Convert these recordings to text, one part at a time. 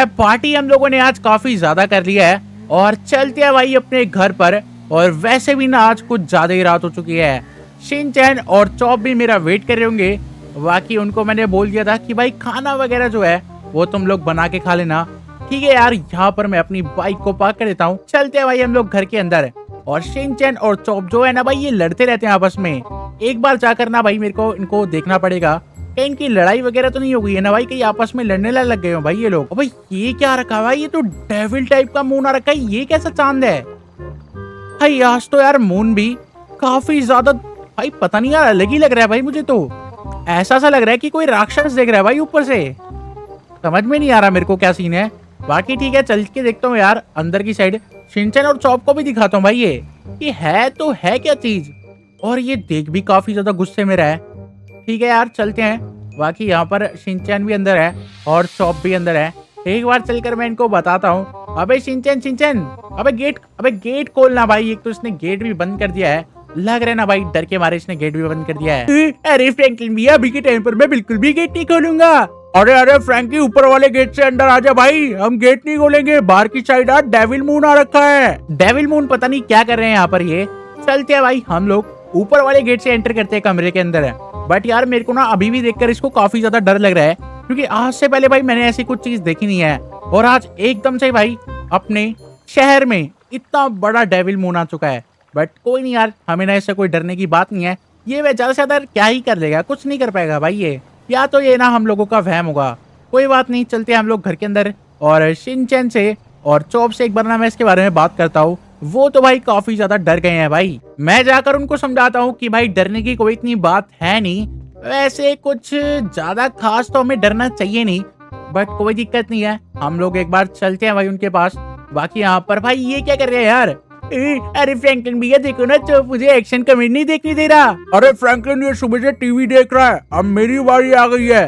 Party हम लोगों ने आज काफी ज्यादा कर लिया है और चलते हैं भाई अपने घर पर। और वैसे भी ना आज कुछ ज्यादा ही रात हो चुकी है। शिनचैन और चॉप भी मेरा वेट कर रहे होंगे। बाकी उनको मैंने बोल दिया था कि भाई खाना वगैरह जो है वो तुम लोग बना के खा लेना। ठीक है यार, यहाँ पर मैं अपनी बाइक को पार्क कर देता हूँ। चलते हैं भाई हम लोग घर के अंदर। और शिनचैन और चॉप जो है ना भाई, ये लड़ते रहते हैं आपस में। एक बार जाकर ना भाई मेरे को इनको देखना पड़ेगा कहीं इनकी लड़ाई वगैरह तो नहीं हो गई है ना भाई, कहीं आपस में लड़ने लग गए हो भाई ये लोग। भाई ये क्या रखा है भाई, ये तो डेविल टाइप का मून आ रखा है। ये कैसा चांद है भाई? आज तो यार मून भी काफी ज्यादा भाई पता नहीं यार अलग ही लग रहा है भाई। मुझे तो ऐसा सा लग रहा है कि कोई राक्षस देख रहा है भाई ऊपर से। समझ में नहीं आ रहा मेरे को क्या सीन है। बाकी ठीक है, चल के देखता हूँ यार अंदर की साइड। शिनचैन और चॉप को भी दिखाता हूँ भाई ये है तो है क्या चीज। और ये देख भी काफी ज्यादा गुस्से में रहा है। ठीक है यार चलते हैं। बाकी यहाँ पर शिनचैन भी अंदर है और चॉप भी अंदर है। एक बार चलकर मैं इनको बताता हूँ। अबे शिनचैन शिनचैन, अबे गेट खोलना भाई। एक तो इसने गेट भी बंद कर दिया है, लग रहा है ना भाई डर के मारे इसने गेट भी बंद कर दिया है। अरे फ्रैंकलिन भैया, अभी के टाइम पर मैं बिल्कुल भी गेट नहीं खोलूंगा। अरे फ्रैंकी, ऊपर वाले गेट से अंदर आ जा भाई, हम गेट नहीं खोलेंगे। बाहर की साइड आज डेविल मून आ रखा है। डेविल मून पता नहीं क्या कर रहे हैं यहाँ पर ये। चलते हैं भाई हम लोग ऊपर वाले गेट से एंटर करते हैं कमरे के अंदर है। बट यार मेरे को ना अभी भी देखकर इसको काफी ज्यादा डर लग रहा है, क्योंकि आज से पहले भाई मैंने ऐसी कुछ चीज देखी नहीं है। और आज एकदम से भाई अपने शहर में इतना बड़ा डेविल मून आ चुका है। बट कोई नहीं यार, हमें ना ऐसा कोई डरने की बात नहीं है। ये वह ज्यादा से ज्यादा क्या ही कर लेगा, कुछ नहीं कर पाएगा भाई ये। या तो ये ना हम लोगों का वहम होगा। कोई बात नहीं, चलते हैं हम लोग घर के अंदर। और शिनचैन से और चॉप से एक बार ना मैं इसके बारे में बात करता हूँ। वो तो भाई काफी ज्यादा डर गए हैं भाई। मैं जाकर उनको समझाता हूँ कि भाई डरने की कोई इतनी बात है नहीं। वैसे कुछ ज्यादा खास तो हमें डरना चाहिए नहीं, बट कोई दिक्कत नहीं है। हम लोग एक बार चलते हैं भाई उनके पास। बाकी यहाँ पर भाई ये क्या कर रहे हैं यार? अरे फ्रैंकलिन भैया देखो ना, तो मुझे एक्शन कमेडी नहीं देखने दे रहा। अरे फ्रैंकलिन, ये सुबह से टीवी देख रहा है, अब मेरी बारी आ गई है।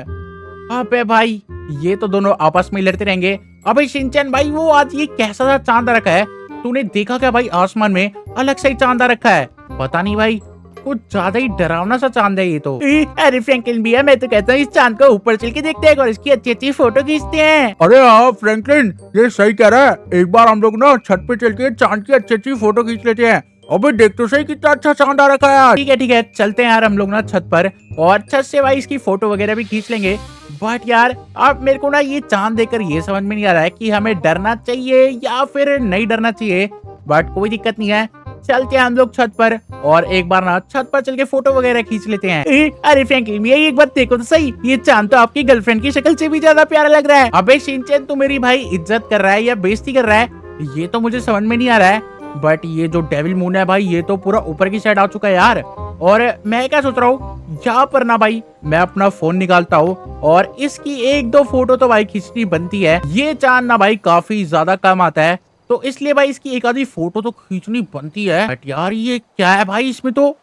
अबे भाई ये तो दोनों आपस में लड़ते रहेंगे। अबे शिनचैन भाई, वो आज ये कैसा सा चांद रखा है? तूने देखा क्या भाई? आसमान में अलग से ही चांद रखा है। पता नहीं भाई, कुछ ज्यादा ही डरावना सा चांद है ये तो। अरे फ्रैंकलिन भैया, मैं तो कहता हूँ इस चांद को ऊपर चल के देखते हैं और इसकी अच्छी अच्छी फोटो खींचते हैं। अरे हाँ फ्रैंकलिन, ये सही कह रहा है। एक बार हम लोग ना छत पे चल के चांद की अच्छी अच्छी फोटो खींच लेते हैं। अबे देख तो सही कितना अच्छा चांद आ रखा है यार। ठीक है चलते हैं यार हम लोग ना छत पर, और छत से भाई इसकी फोटो वगैरह भी खींच लेंगे। बट यार अब मेरे को ना ये चांद देखकर ये समझ में नहीं आ रहा है कि हमें डरना चाहिए या फिर नहीं डरना चाहिए। बट कोई दिक्कत नहीं है, चलते हैं हम लोग छत पर और एक बार ना छत पर चल के फोटो वगैरह खींच लेते हैं। अरे फ्रैंकलिन भैया, एक बार देखो तो सही, ये चांद तो आपकी गर्लफ्रेंड की शक्ल से भी ज्यादा प्यारा लग रहा है। अबे शिनचैन, तू मेरी भाई इज्जत कर रहा है या बेइज्जती कर रहा है, ये तो मुझे समझ में नहीं आ रहा है। बट ये जो डेविल मून है भाई, ये तो पूरा ऊपर की साइड आ चुका है यार। और मैं क्या सोच रहा हूँ, यहाँ पर ना भाई मैं अपना फोन निकालता हूँ और इसकी एक दो फोटो तो भाई खींचनी बनती है। ये चांद ना भाई काफी ज्यादा कम आता है, तो इसलिए भाई इसकी एक आधी फोटो तो खींचनी बनती है। बट यार ये क्या है भाई, इसमें तो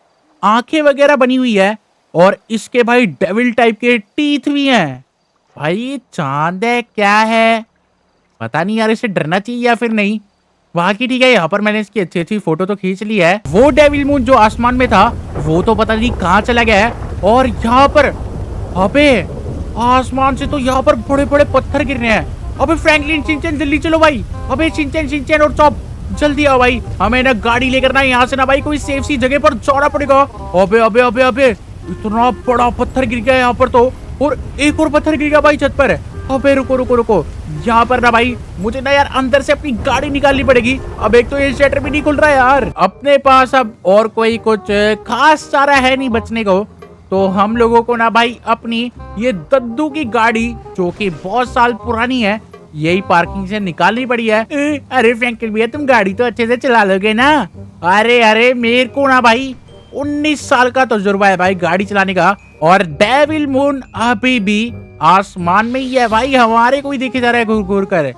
आंखें वगैरह बनी हुई है और इसके भाई डेविल टाइप के टीथ भी हैं। भाई ये चांद है क्या है, पता नहीं यार, इसे डरना चाहिए या फिर नहीं। बाकी ठीक है, यहाँ पर मैंने इसकी अच्छी अच्छी फोटो तो खींच ली है। वो डेविल मून जो आसमान में था वो तो पता नहीं कहाँ चला गया है। और यहाँ पर अबे आसमान से तो यहाँ पर बड़े बड़े पत्थर गिर रहे हैं। अबे फ्रैंकलिन, शिनचैन जल्दी चलो भाई। अबे शिनचैन और चॉप जल्दी आओ भाई, हमें ना गाड़ी लेकर ना यहाँ से ना भाई कोई सेफ सी जगह पर जाना पड़ेगा। अबे अबे अबे अबे इतना बड़ा पत्थर गिर गया यहाँ पर तो, और एक और पत्थर गिर गया भाई छत पर। अबे रुको रुको रुको, यहाँ पर ना भाई मुझे ना यार अंदर से अपनी गाड़ी निकालनी पड़ेगी। अब एक तो ये शटर भी नहीं खुल रहा है यार। अपने पास अब और कोई कुछ खास चारा है नहीं बचने को, तो हम लोगों को ना भाई अपनी ये दद्दू की गाड़ी जो कि बहुत साल पुरानी है, यही पार्किंग से निकालनी पड़ी है। अरे फ्रैंकलिन भैया, तुम गाड़ी तो अच्छे से चला लोगे ना? अरे मेरे को ना भाई 19 साल का तजुर्बा है भाई गाड़ी चलाने का, और डेविल मून अभी भी आसमान में ही है भाई, हमारे को ही देखे जा रहा है घूर घूर कर।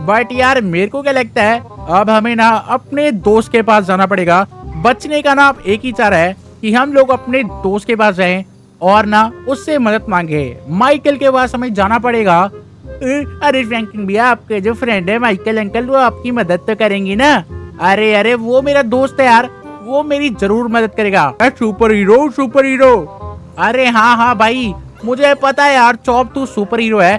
बट यार मेरे को क्या लगता है, अब हमें ना अपने दोस्त के पास जाना पड़ेगा। बचने का ना अब एक ही चारा है कि हम लोग अपने दोस्त के पास जाएं और ना उससे मदद मांगे। माइकल के पास हमें जाना पड़ेगा। अरे फ्रैंकलिन भैया, आपके जो फ्रेंड है माइकल अंकल, वो आपकी मदद तो करेंगी ना? अरे वो मेरा दोस्त है यार, वो मेरी जरूर मदद करेगा। Super hero. अरे हाँ भाई, मुझे पता है यार चॉप तू सुपर हीरो है।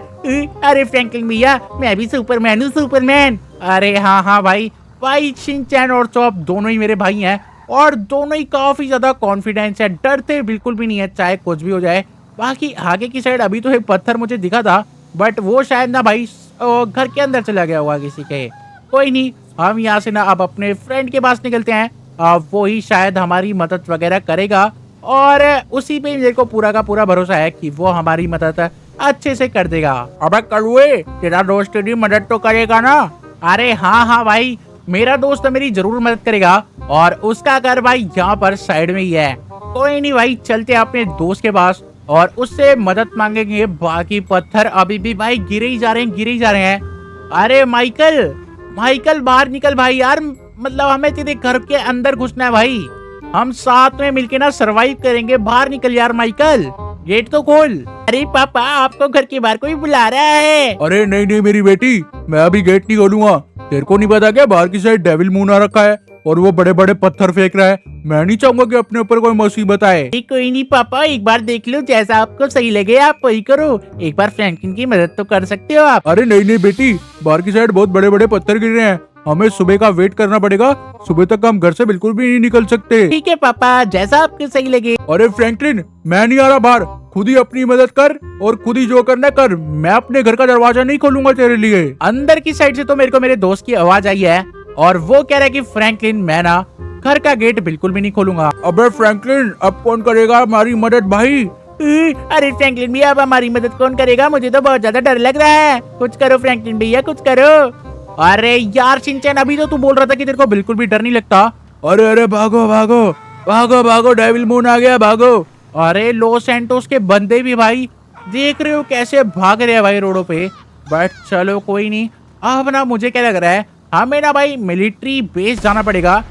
अरे फ्रैंकलिन भैया मैं भी सुपरमैन हूँ, सुपरमैन। अरे हाँ हाँ भाई, भाई शिनचैन और चॉप दोनों ही मेरे भाई हैं और दोनों ही काफी ज्यादा कॉन्फिडेंस है, डरते बिल्कुल भी नहीं है चाहे कुछ भी हो जाए। बाकी आगे की साइड अभी तो एक पत्थर मुझे दिखा था, बट वो शायद ना भाई घर के अंदर चला गया होगा किसी के। कोई नहीं, हम यहाँ से ना अब अपने फ्रेंड के पास निकलते हैं। वो ही शायद हमारी मदद वगैरह करेगा और उसी पे मेरे को पूरा का पूरा भरोसा है कि वो हमारी मदद अच्छे से कर देगा। अबे कड़ुए, तेरा दोस्त तेरी मदद तो करेगा ना? अरे हाँ हाँ भाई, मेरा दोस्त मेरी जरूर मदद करेगा और उसका घर भाई यहाँ पर साइड में ही है। कोई नहीं भाई, चलते अपने दोस्त के पास और उससे मदद मांगेंगे। बाकी पत्थर अभी भी भाई गिरे ही जा रहे हैं, गिरे ही जा रहे हैं। अरे माइकल, माइकल बाहर निकल भाई यार, मतलब हमें तेरे घर के अंदर घुसना है भाई। हम साथ में मिलके ना सरवाइव करेंगे। बाहर निकल यार माइकल, गेट तो खोल। अरे पापा, आपको घर के बाहर कोई बुला रहा है। अरे नहीं नहीं मेरी बेटी, मैं अभी गेट नहीं खोलूंगा। तेरे को नहीं पता क्या बाहर की साइड डेविल मून आ रखा है और वो बड़े बड़े पत्थर फेंक रहा है। मैं नहीं चाहूंगा कि अपने ऊपर कोई मुसीबत आए। कोई नहीं पापा, एक बार देख लो, जैसा आपको सही लगे आप वही करो। एक बार फ्रैंकलिन की मदद तो कर सकते हो आप। अरे नहीं नहीं बेटी, बाहर की साइड बहुत बड़े बड़े पत्थर गिर रहे हैं, हमें सुबह का वेट करना पड़ेगा। सुबह तक हम घर से बिल्कुल भी नहीं निकल सकते। ठीक है पापा, जैसा आपको सही लगे। अरे फ्रैंकलिन, मैं नहीं आ रहा बाहर, खुद ही अपनी मदद कर और खुद ही जो करना कर। मैं अपने घर का दरवाजा नहीं खोलूंगा तेरे लिए। अंदर की साइड से तो मेरे को मेरे दोस्त की आवाज आई है और वो कह रहा है कि फ्रैंकलिन मैं ना घर का गेट बिल्कुल भी नहीं खोलूंगा। अबे फ्रैंकलिन, अब कौन करेगा हमारी मदद भाई? अरे फ्रैंकलिन भैया, अब हमारी मदद कौन करेगा? मुझे तो बहुत ज्यादा डर लग रहा है। कुछ करो फ्रैंकलिन भैया, कुछ करो। अरे यार शिनचैन, अभी तो तू बोल रहा था कि तेरे को बिल्कुल भी डर नहीं लगता। अरे अरे भागो भागो भागो भागो, डेविल मून आ गया, भागो। अरे लॉस सैंटोस के बंदे भी भाई देख रहे हो कैसे भाग रहे हैं भाई रोडों पे। बट चलो कोई नहीं, अब ना मुझे क्या लग रहा है, हमें ना भाई मिलिट्री बेस जाना पड़ेगा।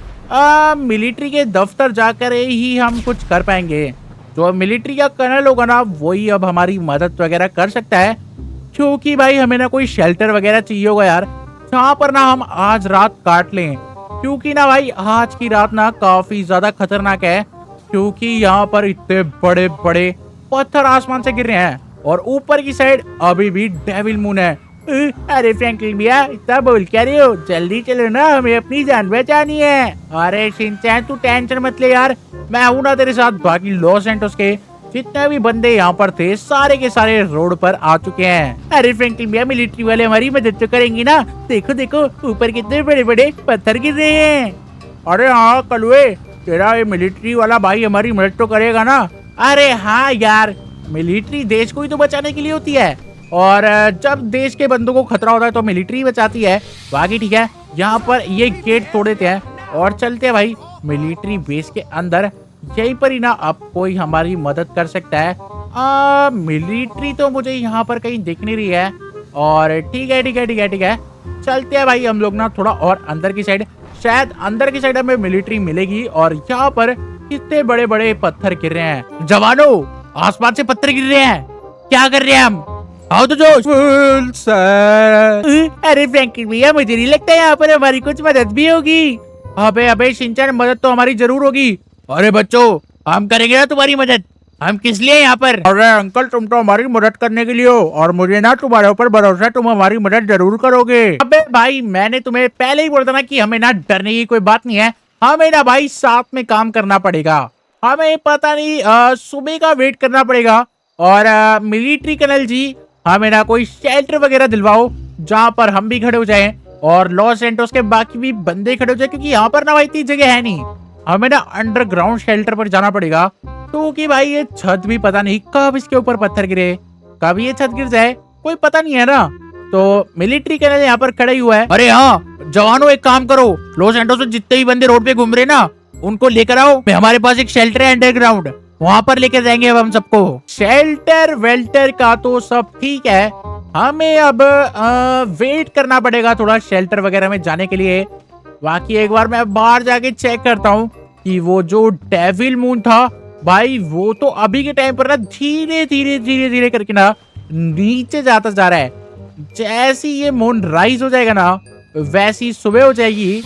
मिलिट्री के दफ्तर जाकर ही हम कुछ कर पाएंगे। जो मिलिट्री का कर्नल होगा ना, वही अब हमारी मदद वगैरह कर सकता है, क्योंकि भाई हमें ना कोई शेल्टर वगैरह चाहिए होगा यार, जहाँ पर ना हम आज रात काट लें। क्योंकि ना भाई आज की रात ना काफी ज्यादा खतरनाक है, क्योंकि यहाँ पर इतने बड़े बड़े पत्थर आसमान से गिर रहे हैं और ऊपर की साइड अभी भी डेविल मून है। अरे फ्रैंकलिन भैया, इतना बोल क्या रहे हो? जल्दी चलो ना, हमें अपनी जान बचानी है। अरे शिनचैन तू टेंशन मत ले यार, मैं हूं ना तेरे साथ। बाकी लॉस सैंटोस के जितने भी बंदे यहाँ पर थे सारे के सारे रोड पर आ चुके हैं। अरे फ्रैंकलिन भैया, मिलिट्री वाले हमारी मदद तो करेंगी ना? देखो देखो ऊपर कितने बड़े बड़े पत्थर गिर रहे हैं। अरे हाँ कलुए, तेरा ये मिलिट्री वाला भाई हमारी मदद तो करेगा ना? अरे हाँ यार, मिलिट्री देश को ही तो बचाने के लिए होती है और जब देश के बंदों को खतरा होता है तो मिलिट्री बचाती है। बाकी ठीक है, यहाँ पर ये गेट तोड़ देते हैं और चलते हैं भाई मिलिट्री बेस के अंदर। यहीं पर ही ना अब कोई हमारी मदद कर सकता है। मिलिट्री तो मुझे यहाँ पर कहीं दिख नहीं रही है और ठीक है ठीक है ठीक है ठीक है, चलते हैं भाई हम लोग ना थोड़ा और अंदर की साइड। शायद अंदर की साइड हमें मिलिट्री मिलेगी और यहाँ पर कितने बड़े बड़े पत्थर गिर रहे हैं। जवानों, आसमान से पत्थर गिर रहे हैं, क्या कर रहे हैं हम? आओ तो जोश। अरे फ्रैंकलिन भैया, मुझे नहीं लगता यहाँ पर हमारी कुछ मदद भी होगी। अबे अबे शिनचैन, मदद तो हमारी जरूर होगी। अरे बच्चों, हम करेंगे ना तुम्हारी मदद, हम किस लिए यहाँ पर? अरे अंकल, तुम तो हमारी मदद करने के लिए हो और मुझे ना तुम्हारे ऊपर भरोसा है, तुम हमारी मदद जरूर करोगे। अबे भाई, मैंने तुम्हें पहले ही बोला था ना कि हमें ना डरने की कोई बात नहीं है। हमें ना भाई साथ में काम करना पड़ेगा। हमें पता नहीं सुबह का वेट करना पड़ेगा और मिलिट्री कर्नल जी हमें ना कोई शेल्टर वगैरह दिलवाओ जहाँ पर हम भी खड़े हो जाएं और लॉस सैंटोस के बाकी भी बंदे खड़े हो जाए, क्योंकि यहाँ पर ना भाई इतनी जगह है नहीं। हमें ना अंडरग्राउंड शेल्टर पर जाना पड़ेगा, क्योंकि भाई ये छत भी पता नहीं कब इसके ऊपर पत्थर गिरे, कब ये छत गिर जाए, कोई पता नहीं है ना। तो मिलिट्री कर्नल यहाँ पर खड़ा ही हुआ है। अरे हाँ जवानों, एक काम करो, लॉस सैंटोस में जितने भी बंदे रोड पे घूम रहे ना, उनको लेकर आओ। हमारे पास एक शेल्टर है अंडरग्राउंड, वहाँ पर लेकर जाएंगे अब हम सबको। शेल्टर वेल्टर का तो सब ठीक है, हमें अब वेट करना पड़ेगा थोड़ा शेल्टर वगैरह में जाने के लिए। बाकी एक बार मैं बाहर जाके चेक करता हूँ कि वो जो डेविल मून था भाई, वो तो अभी के टाइम पर ना धीरे धीरे धीरे धीरे करके ना नीचे जाता जा रहा है। जैसी ये मून राइज हो जाएगा ना, वैसी सुबह हो जाएगी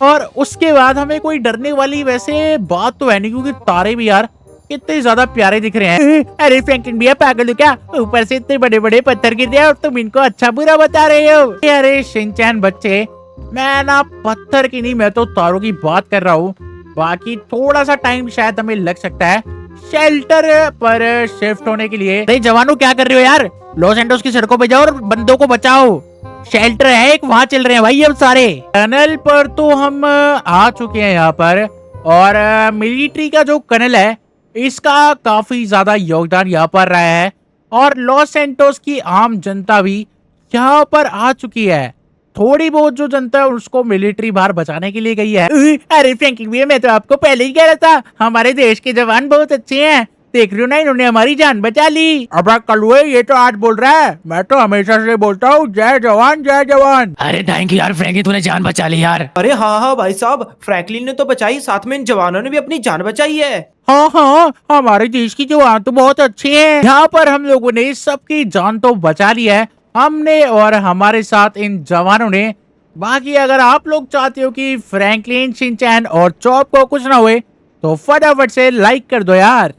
और उसके बाद हमें कोई डरने वाली वैसे बात तो है नहीं, क्योंकि तारे भी यार कितने ज्यादा प्यारे दिख रहे हैं। अरे फ्रैंकलिन भैया पागल हो क्या? ऊपर से इतने बड़े बड़े पत्थर गिर रहे हैं और तुम इनको अच्छा बुरा बता रहे हो। अरे शिनचैन बच्चे, मैं ना पत्थर की नहीं, मैं तो तारों की बात कर रहा हूँ। बाकी थोड़ा सा टाइम शायद हमें लग सकता है शेल्टर पर शिफ्ट होने के लिए। अरे जवानों क्या कर रहे हो यार? लॉस एंटोस की सड़कों पे जाओ और बंदों को बचाओ। शेल्टर है एक, वहां चल रहे हैं भाई हम सारे। टनल पर तो हम आ चुके हैं यहाँ पर, और मिलिट्री का जो कर्नल है इसका काफी ज्यादा योगदान यहाँ पर रहा है, और लॉस एंटोस की आम जनता भी यहाँ पर आ चुकी है। थोड़ी बहुत जो जनता है उसको मिलिट्री बाहर बचाने के लिए गई है। अरे फ्रैंकलिन भैया, मैं तो आपको पहले ही कह रहा था हमारे देश के जवान बहुत अच्छे हैं। देख रहे हो ना, इन्होंने हमारी जान बचा ली। अब कलुए ये तो आज बोल रहा है, मैं तो हमेशा से बोलता हूँ जय जवान जय जवान। अरे थैंक यू यार फ्रैंकी, तूने जान बचा ली यार। अरे हाँ हाँ भाई साहब, फ्रैंकलिन ने तो बचाई, साथ में इन जवानों ने भी अपनी जान बचाई है। हाँ हाँ, हमारे देश की जवान तो बहुत अच्छे हैं। यहाँ पर हम लोगों ने सबकी जान तो बचा ली है, हमने और हमारे साथ इन जवानों ने। बाकी अगर आप लोग चाहते हो कि फ्रैंकलिन, शिनचैन और चॉप को कुछ ना हुए तो फटाफट से लाइक कर दो यार।